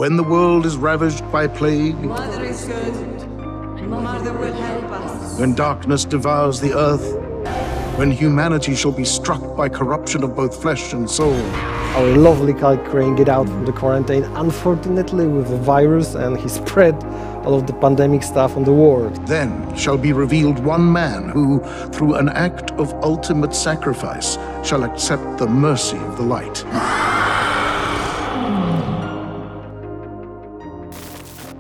When the world is ravaged by plague, Mother is good, and Mother will help us. when darkness devours the earth, when humanity shall be struck by corruption of both flesh and soul, Our lovely Kyle Crane get out from the quarantine, unfortunately with the virus, and he spread all of the pandemic stuff on the world. then shall be revealed one man who, through an act of ultimate sacrifice, shall accept the mercy of the light.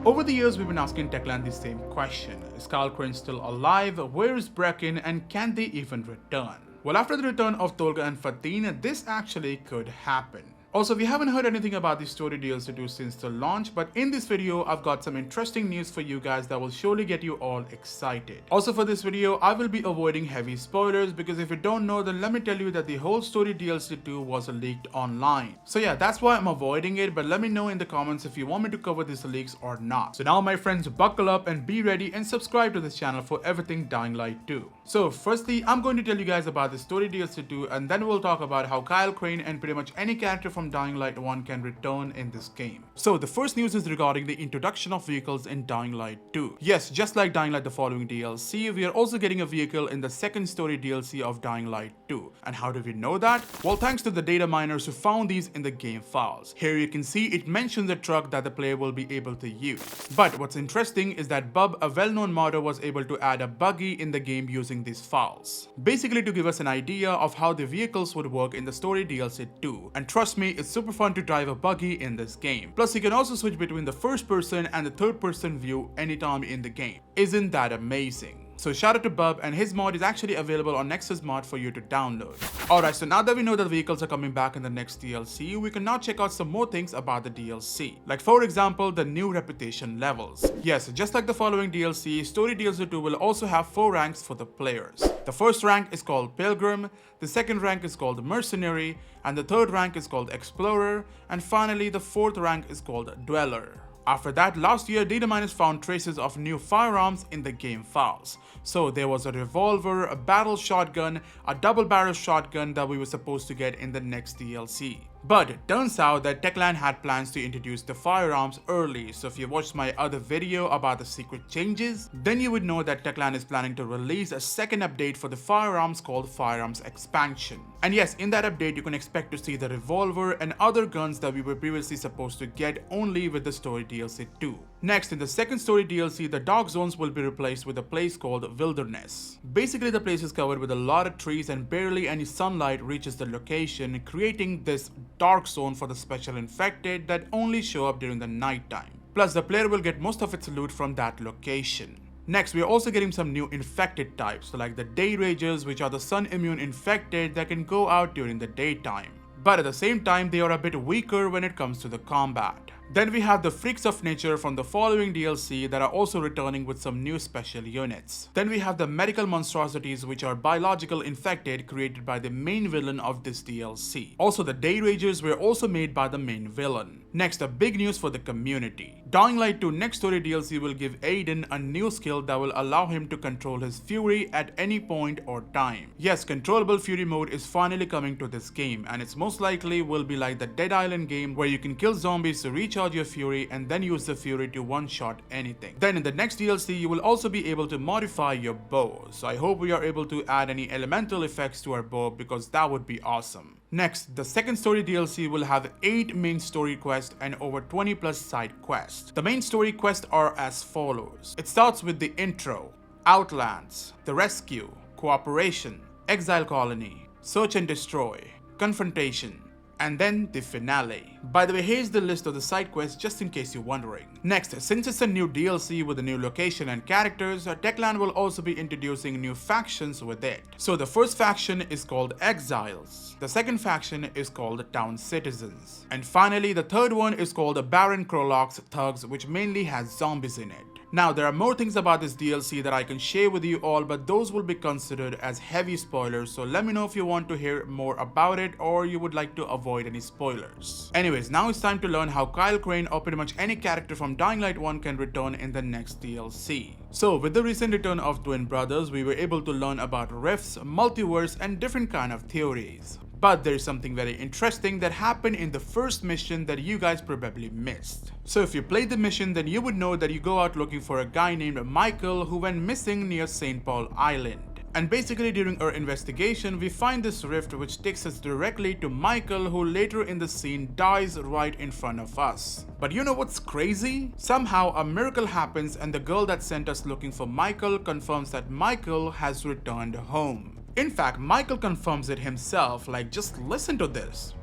Over the years, we've been asking Techland the same question. Is Kyle Crane still alive? Where is Brecken? And can they even return? Well, after the return of Tolga and Fatin, this actually could happen. Also, we haven't heard anything about the story DLC 2 since the launch, but in this video, I've got some interesting news for you guys that will surely get you all excited. Also, for this video, I will be avoiding heavy spoilers because if you don't know, then let me tell you that the whole story DLC 2 was leaked online. So yeah, that's why I'm avoiding it, but let me know in the comments if you want me to cover these leaks or not. So now, my friends, buckle up and be ready and subscribe to this channel for everything Dying Light 2. So firstly, I'm going to tell you guys about the story DLC 2, and then we'll talk about how Kyle Crane and pretty much any character from Dying Light 1 can return in this game. So the first news is regarding the introduction of vehicles in Dying Light 2. Yes, just like Dying Light the following DLC, we are also getting a vehicle in the second story DLC of Dying Light 2. And how do we know that? Well, thanks to the data miners who found these in the game files. Here you can see it mentions a truck that the player will be able to use. But what's interesting is that Bub, a well-known modder, was able to add a buggy in the game using these files. Basically to give us an idea of how the vehicles would work in the story DLC 2. And trust me, it's super fun to drive a buggy in this game. Plus, you can also switch between the first person and the third person view anytime in the game. Isn't that amazing? So shout out to Bub, and his mod is actually available on Nexus Mod for you to download. Alright, so now that we know that vehicles are coming back in the next DLC, we can now check out some more things about the DLC. Like for example, the new reputation levels. Yes, just like the following DLC, Story DLC 2 will also have 4 ranks for the players. The first rank is called Pilgrim, the second rank is called Mercenary, and the third rank is called Explorer, and finally the fourth rank is called Dweller. After that, last year, data miners found traces of new firearms in the game files. So there was a revolver, a battle shotgun, a double barrel shotgun that we were supposed to get in the next DLC. But it turns out that Techland had plans to introduce the firearms early, so if you watched my other video about the secret changes, then you would know that Techland is planning to release a second update for the firearms called Firearms Expansion. And yes, in that update you can expect to see the revolver and other guns that we were previously supposed to get only with the story DLC 2. Next, in the second story DLC, the dark zones will be replaced with a place called Wilderness. Basically, the place is covered with a lot of trees and barely any sunlight reaches the location, creating this dark zone for the special infected that only show up during the nighttime. Plus, the player will get most of its loot from that location. Next, we are also getting some new infected types, like the Day Ragers, which are the sun immune infected that can go out during the daytime. But at the same time, they are a bit weaker when it comes to the combat. Then we have the Freaks of Nature from the following DLC that are also returning with some new special units. Then we have the Medical Monstrosities, which are biological infected created by the main villain of this DLC. Also, the Day Ragers were also made by the main villain. Next, a big news for the community. Dying Light 2 Next Story DLC will give Aiden a new skill that will allow him to control his fury at any point or time. Yes, controllable fury mode is finally coming to this game, and it's most likely will be like the Dead Island game where you can kill zombies to recharge your fury and then use the fury to one-shot anything. Then in the next DLC, you will also be able to modify your bow. So I hope we are able to add any elemental effects to our bow because that would be awesome. Next, the second story DLC will have 8 main story quests and over 20 plus side quests. The main story quests are as follows. It starts with the intro, Outlands, the rescue, cooperation, exile colony, search and destroy, confrontation, and then the finale. By the way, here's the list of the side quests just in case you're wondering. Next, since it's a new DLC with a new location and characters, Techland will also be introducing new factions with it. So the first faction is called Exiles. The second faction is called Town Citizens. And finally, the third one is called the Baron Krolok's Thugs, which mainly has zombies in it. Now, there are more things about this DLC that I can share with you all, but those will be considered as heavy spoilers, so let me know if you want to hear more about it or you would like to avoid any spoilers. Anyways, now it's time to learn how Kyle Crane or pretty much any character from Dying Light 1 can return in the next DLC. So, with the recent return of Twin Brothers, we were able to learn about rifts, multiverse, and different kind of theories. But there is something very interesting that happened in the first mission that you guys probably missed. So if you played the mission, then you would know that you go out looking for a guy named Michael who went missing near St. Paul Island. And basically during our investigation, we find this rift which takes us directly to Michael, who later in the scene dies right in front of us. But you know what's crazy? Somehow a miracle happens and the girl that sent us looking for Michael confirms that Michael has returned home. In fact, Michael confirms it himself, like just listen to this.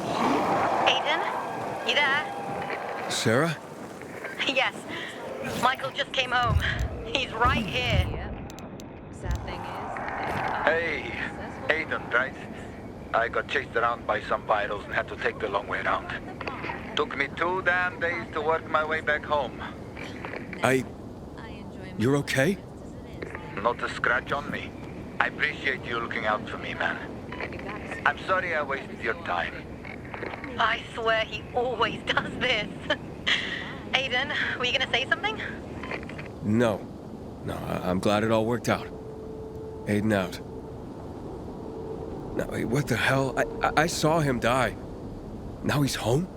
Aiden? You there? Sarah? Yes. Michael just came home. He's right here. Sad thing is, Hey, Aiden, right? I got chased around by some virals and had to take the long way around. Took me 2 damn days to work my way back home. You're okay? Not a scratch on me. I appreciate you looking out for me, man. I'm sorry I wasted your time. I swear he always does this. Aiden, were you gonna say something? No, I'm glad it all worked out. Aiden out. No, wait, what the hell? I saw him die. Now he's home?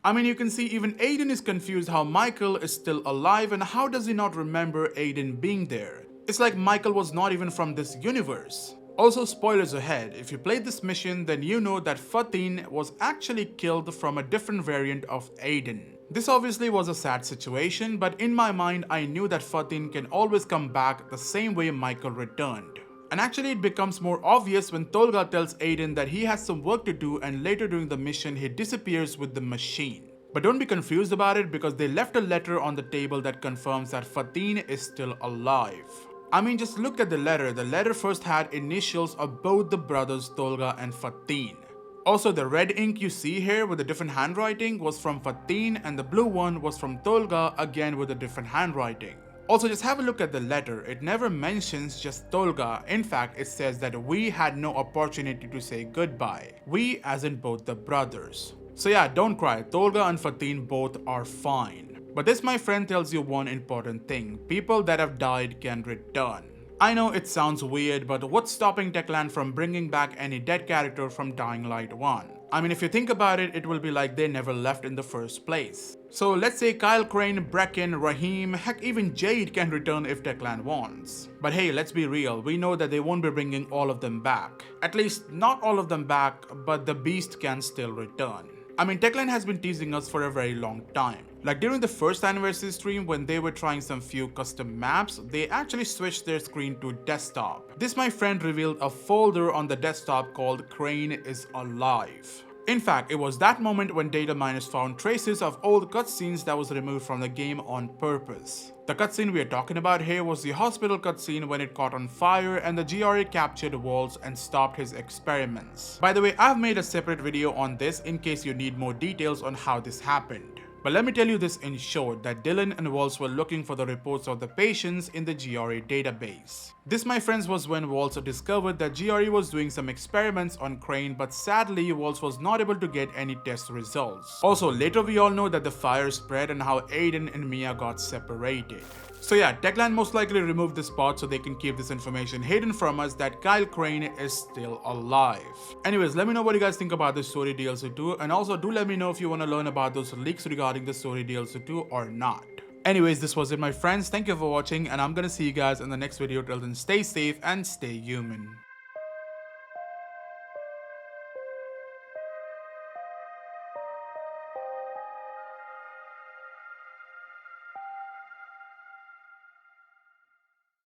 I mean, you can see even Aiden is confused how Michael is still alive and how does he not remember Aiden being there? It's like Michael was not even from this universe. Also, spoilers ahead, if you played this mission, then you know that Fatin was actually killed from a different variant of Aiden. This obviously was a sad situation, but in my mind, I knew that Fatin can always come back the same way Michael returned. And actually it becomes more obvious when Tolga tells Aiden that he has some work to do, and later during the mission he disappears with the machine. But don't be confused about it because they left a letter on the table that confirms that Fatin is still alive. I mean, just look at the letter. The letter first had initials of both the brothers Tolga and Fatin. Also, the red ink you see here with the different handwriting was from Fatin, and the blue one was from Tolga, again with a different handwriting. Also, just have a look at the letter. It never mentions just Tolga. In fact, it says that we had no opportunity to say goodbye. We as in both the brothers. So yeah, don't cry. Tolga and Fatin both are fine. But this, my friend, tells you one important thing. People that have died can return. I know it sounds weird, but what's stopping Techland from bringing back any dead character from Dying Light 1? I mean, if you think about it, it will be like they never left in the first place. So let's say Kyle Crane, Brecken, Raheem, heck even Jade can return if Techland wants. But hey, let's be real, we know that they won't be bringing all of them back. At least not all of them back, but the Beast can still return. I mean, Techland has been teasing us for a very long time. Like during the first anniversary stream when they were trying some few custom maps, they actually switched their screen to desktop. This, my friend, revealed a folder on the desktop called Crane is Alive. In fact, it was that moment when data miners found traces of old cutscenes that was removed from the game on purpose. The cutscene we are talking about here was the hospital cutscene when it caught on fire and the GRE captured Waltz and stopped his experiments. By the way, I've made a separate video on this in case you need more details on how this happened. But let me tell you this in short, that Dylan and Waltz were looking for the reports of the patients in the GRE database. This, my friends, was when Waltz discovered that GRE was doing some experiments on Crane, but sadly Waltz was not able to get any test results. Also, later we all know that the fire spread and how Aiden and Mia got separated. So yeah, Techland most likely removed this part so they can keep this information hidden from us that Kyle Crane is still alive. Anyways, let me know what you guys think about this story DLC 2, and also do let me know if you want to learn about those leaks regarding the story DLC 2 or not. Anyways, this was it, my friends. Thank you for watching, and I'm gonna see you guys in the next video. Till then, stay safe and stay human.